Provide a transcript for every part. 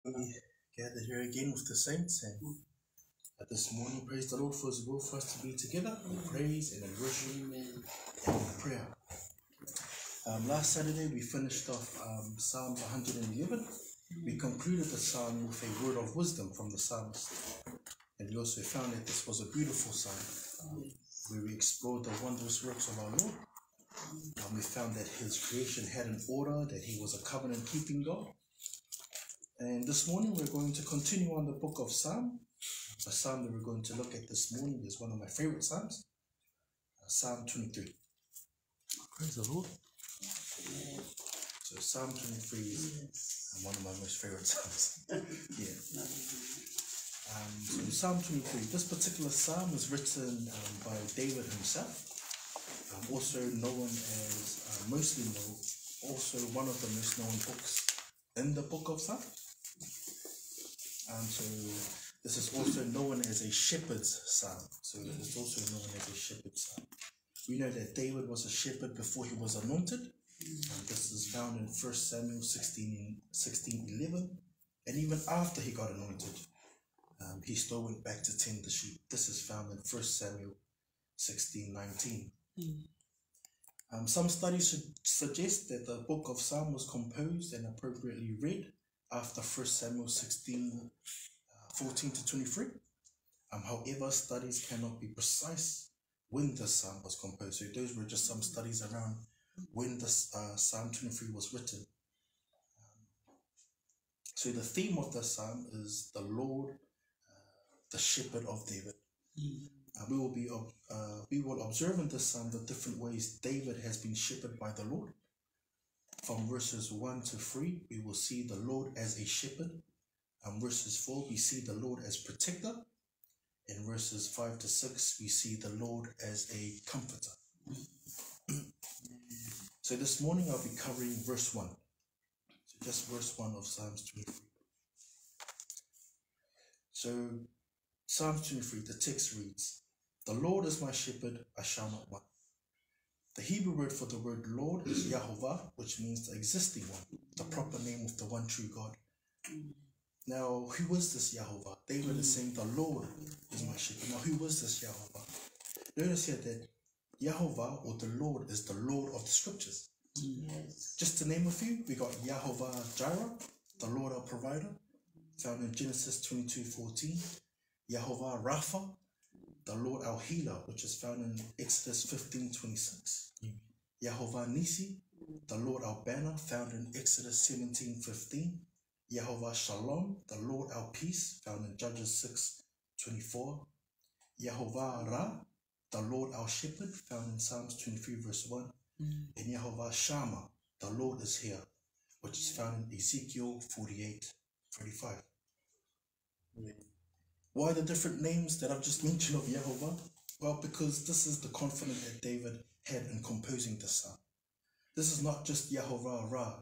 We gathered here again with the saints, and this morning, praise the Lord for His will for us to be together in praise and in worship and in prayer. Last Saturday we finished off Psalm 111. We concluded the psalm with a word of wisdom from the psalmist, and we also found that this was a beautiful psalm where we explored the wondrous works of our Lord. We found that His creation had an order, that He was a covenant-keeping God. And this morning we're going to continue on the book of Psalm. The psalm that we're going to look at this morning is one of my favorite psalms, Psalm 23. Praise the Lord. So Psalm 23 is one of my most favorite psalms. So Psalm 23, this particular psalm was written by David himself, also known as, also one of the most known books in the book of Psalm. So this is also known as a shepherd's psalm. So it's also known as a shepherd's psalm. We know that David was a shepherd before he was anointed. This is found in 1 Samuel 16:11. And even after he got anointed, he still went back to tend the sheep. This is found in 1 Samuel 16:19. Some studies suggest that the book of Psalm was composed and appropriately read after 1 Samuel 16:14 to 23. However, studies cannot be precise when the psalm was composed. So those were just some studies around when the Psalm 23 was written. So the theme of the psalm is the Lord, the shepherd of David. We will observe in this psalm the different ways David has been shepherded by the Lord. From verses 1 to 3, we will see the Lord as a shepherd. Verses 4, we see the Lord as protector. In verses 5 to 6, we see the Lord as a comforter. So this morning I'll be covering verse 1. So just verse 1 of Psalms 23. So Psalms 23, the text reads, "The Lord is my shepherd, I shall not want." The Hebrew word for the word Lord is Yahovah, which means the existing one, the proper name of the one true God. Now, who is this Yahovah? David is saying the Lord is my shepherd. Now, who is this Yahovah? Notice here that Yahovah, or the Lord, is the Lord of the scriptures. Just to name a few, we got Yahovah Jireh, the Lord our provider, found in Genesis 22:14. Yahovah Rapha, the Lord our healer, which is found in Exodus 15:26. Yahovah Nisi, the Lord our banner, found in Exodus 17:15. Yahovah Shalom, the Lord our peace, found in Judges 6:24. Yahovah Ra, the Lord our shepherd, found in Psalms 23 verse 1. And Yahovah Shammah, the Lord is here, which is found in Ezekiel 48:35. Why the different names that I've just mentioned of Yahovah? Well, because this is the confidence that David had in composing the psalm. This is not just Yahovah Ra,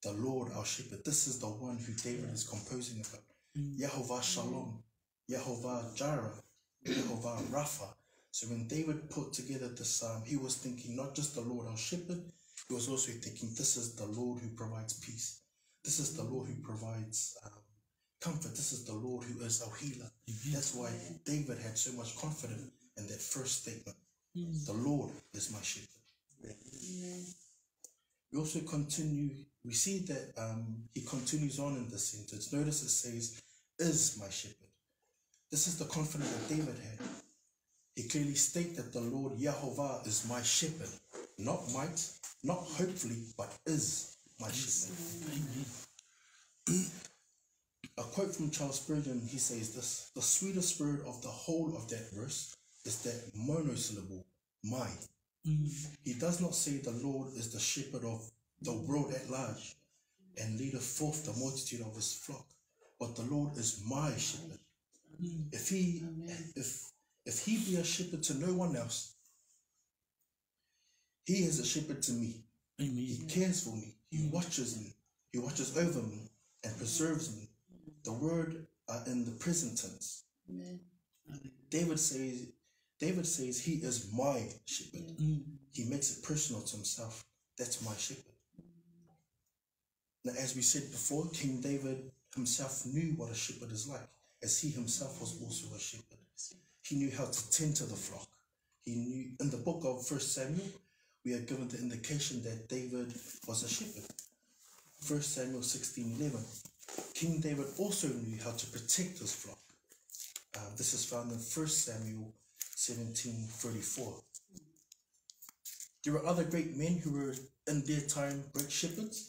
the Lord our shepherd. This is the one who David is composing about. Yahovah Shalom, Yahovah Jireh, Yahovah Rapha. So when David put together the psalm, he was thinking not just the Lord our shepherd, he was also thinking this is the Lord who provides peace. This is the Lord who provides comfort. This is the Lord who is our healer. That's why David had so much confidence in that first statement. The Lord is my shepherd. We also continue, we see that he continues on in this sentence. Notice it says, is my shepherd. This is the confidence that David had. He clearly states that the Lord Yahovah is my shepherd. Not might, not hopefully, but is my shepherd. A quote from Charles Spurgeon, he says this: "The sweetest word of the whole of that verse is that monosyllable, my." He does not say the Lord is the shepherd of the world at large and leadeth forth the multitude of his flock, but the Lord is my shepherd. If he be a shepherd to no one else, he is a shepherd to me. He cares for me. He watches me. He watches over me and preserves me. The word in the present tense. David says he is my shepherd. He makes it personal to himself. That's my shepherd. Now, as we said before, King David himself knew what a shepherd is like, as he himself was also a shepherd. He knew how to tend to the flock. He knew, in the book of 1 Samuel, we are given the indication that David was a shepherd. 1 Samuel 16:11. King David also knew how to protect his flock. This is found in 1 Samuel 17:34. There are other great men who were in their time great shepherds.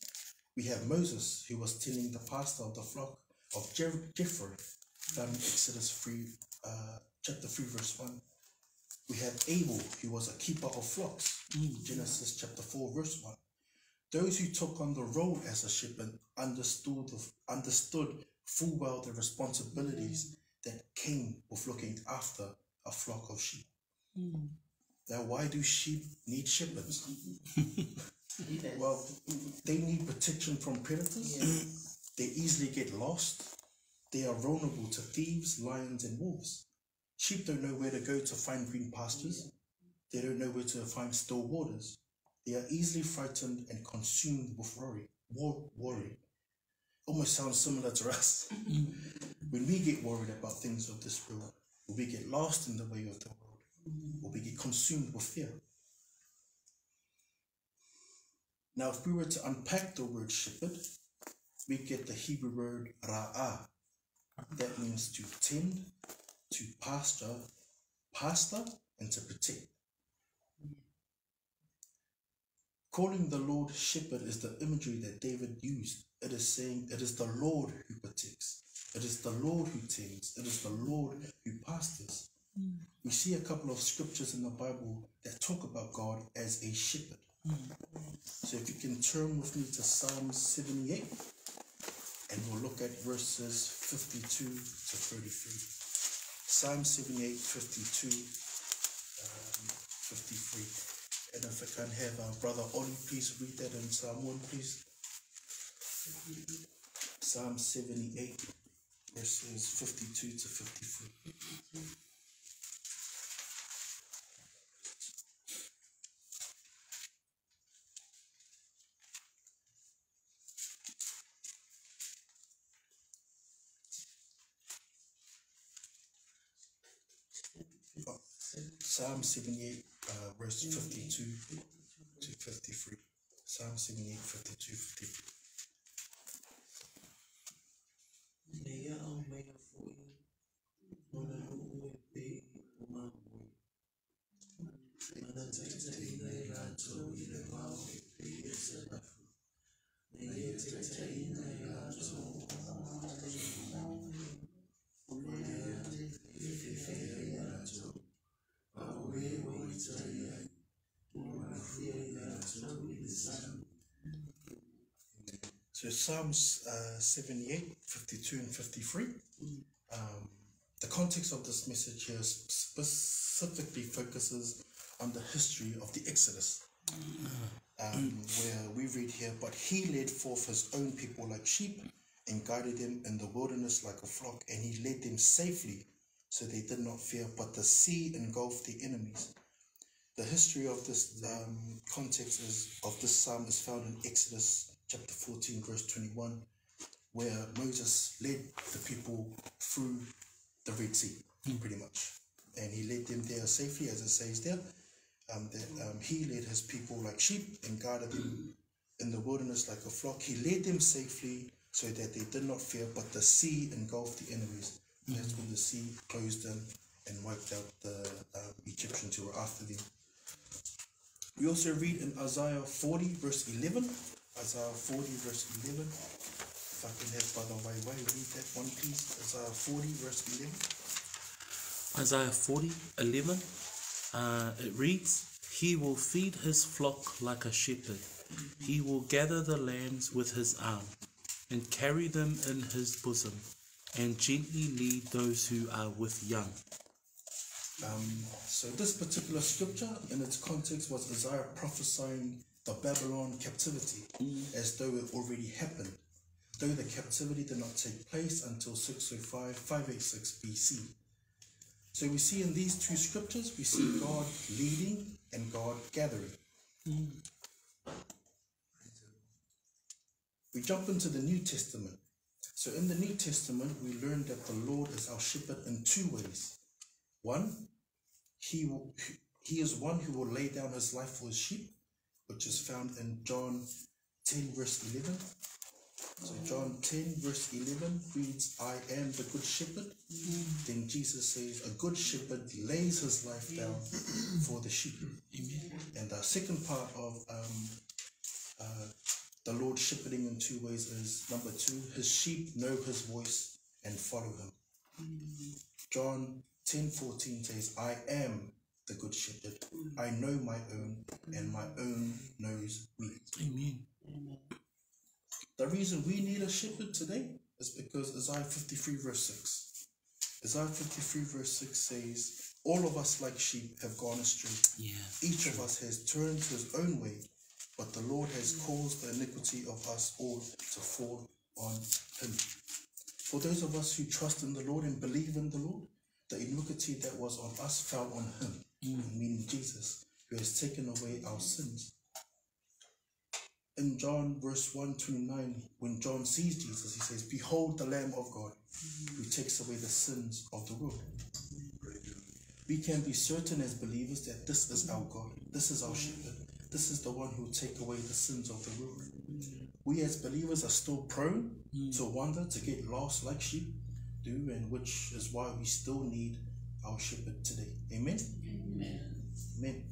We have Moses, who was tending the pasture of the flock of Jethro, found in Exodus 3, chapter 3, verse 1. We have Abel, who was a keeper of flocks, Genesis chapter 4, verse 1. Those who took on the role as a shepherd understood full well the responsibilities that came with looking after a flock of sheep. Now, why do sheep need shepherds? Well, they need protection from predators. They easily get lost. They are vulnerable to thieves, lions, and wolves. Sheep don't know where to go to find green pastures. They don't know where to find still waters. They are easily frightened and consumed with worry. Almost sounds similar to us. When we get worried about things of this world, or we get lost in the way of the world, or we get consumed with fear. Now, if we were to unpack the word shepherd, we get the Hebrew word ra'ah. That means to tend, to pasture, and to protect. Calling the Lord shepherd is the imagery that David used. It is saying it is the Lord who protects. It is the Lord who tends. It is the Lord who pastors. We see a couple of scriptures in the Bible that talk about God as a shepherd. So if you can turn with me to Psalm 78, and we'll look at verses 52 to 33. Psalm 78, 52, 53. And if I can have our brother Ollie please read that in Psalm 1, please. Psalm 78, verses 52 to 53. Psalm 78, verse 52 to 53. Psalm 78, 52, 53. So Psalms 78, 52 and 53. The context of this message here specifically focuses on the history of the Exodus, where we read here, but he led forth his own people like sheep and guided them in the wilderness like a flock, and he led them safely, so they did not fear, but the sea engulfed their enemies. The history of this context of this psalm is found in Exodus chapter 14, verse 21, where Moses led the people through the Red Sea, pretty much. And he led them there safely, as it says there. He led his people like sheep and guarded them in the wilderness like a flock. He led them safely so that they did not fear, but the sea engulfed the enemies. And that's when the sea closed in and wiped out the Egyptians who were after them. We also read in Isaiah 40, verse 11. Isaiah 40, verse 11. If I can have Brother Wai read that one, please. Isaiah 40, verse 11. Isaiah 40, 11. It reads, he will feed his flock like a shepherd. He will gather the lambs with his arm and carry them in his bosom and gently lead those who are with young. So this particular scripture in its context was Isaiah prophesying the Babylon captivity as though it already happened, though the captivity did not take place until 586 BC. So we see in these two scriptures, we see God leading and God gathering. We jump into the New Testament. So in the New Testament, we learn that the Lord is our shepherd in two ways. One, he is one who will lay down his life for his sheep, which is found in John 10 verse 11. So John 10 verse 11 reads, I am the good shepherd. Then Jesus says, a good shepherd lays his life down for the sheep. Amen. And the second part of the Lord shepherding in two ways is, number 2, his sheep know his voice and follow him. John 10:14 says, I am the good shepherd. I know my own, and my own knows me. Amen. The reason we need a shepherd today is because Isaiah 53 verse 6. Isaiah 53 verse 6 says, all of us like sheep have gone astray. Yeah, each of us has turned to his own way, but the Lord has caused the iniquity of us all to fall on him. For those of us who trust in the Lord and believe in the Lord, the iniquity that was on us fell on him, meaning Jesus, who has taken away our sins. In John verse 1:29, when John sees Jesus, he says, behold the Lamb of God, who takes away the sins of the world. We can be certain as believers that this is our God, this is our shepherd, this is the one who will take away the sins of the world. We as believers are still prone to wander, to get lost like sheep do, and which is why we still need our shepherd today. Amen? Amen. Amen.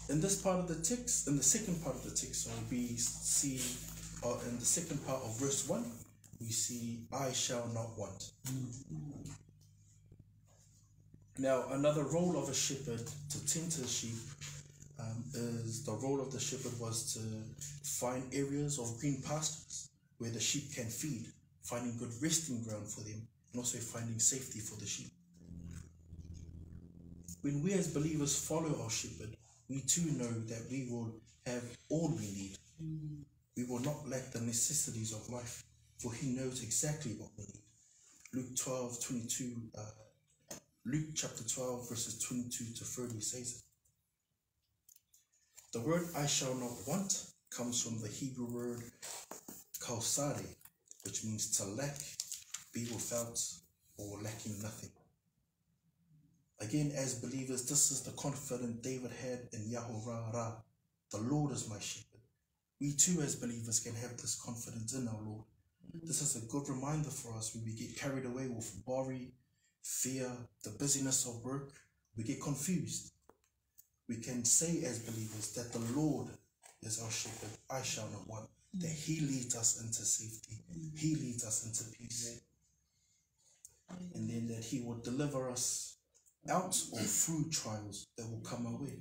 In this part of the text, in the second part of the text, we see, in the second part of verse 1, we see, I shall not want. Now, another role of a shepherd to tend to his sheep is the role of the shepherd was to find areas of green pastures where the sheep can feed, finding good resting ground for them, and also finding safety for the sheep. When we as believers follow our shepherd, we too know that we will have all we need. We will not lack the necessities of life, for he knows exactly what we need. Luke chapter 12 verses 22 to 30 says it. The word I shall not want comes from the Hebrew word kausare, which means to lack, be without, or lacking nothing. Again, as believers, this is the confidence David had in Yahovah Ra. The Lord is my shepherd. We too as believers can have this confidence in our Lord. This is a good reminder for us when we get carried away with worry, fear, the busyness of work. We get confused. We can say as believers that the Lord is our shepherd. I shall not want. That he leads us into safety. He leads us into peace. And then that he will deliver us out or through trials that will come our way.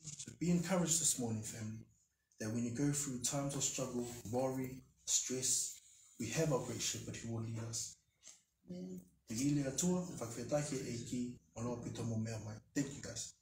So be encouraged this morning, family, that when you go through times of struggle, worry, stress, we have our great shepherd who will lead us. Thank you, guys.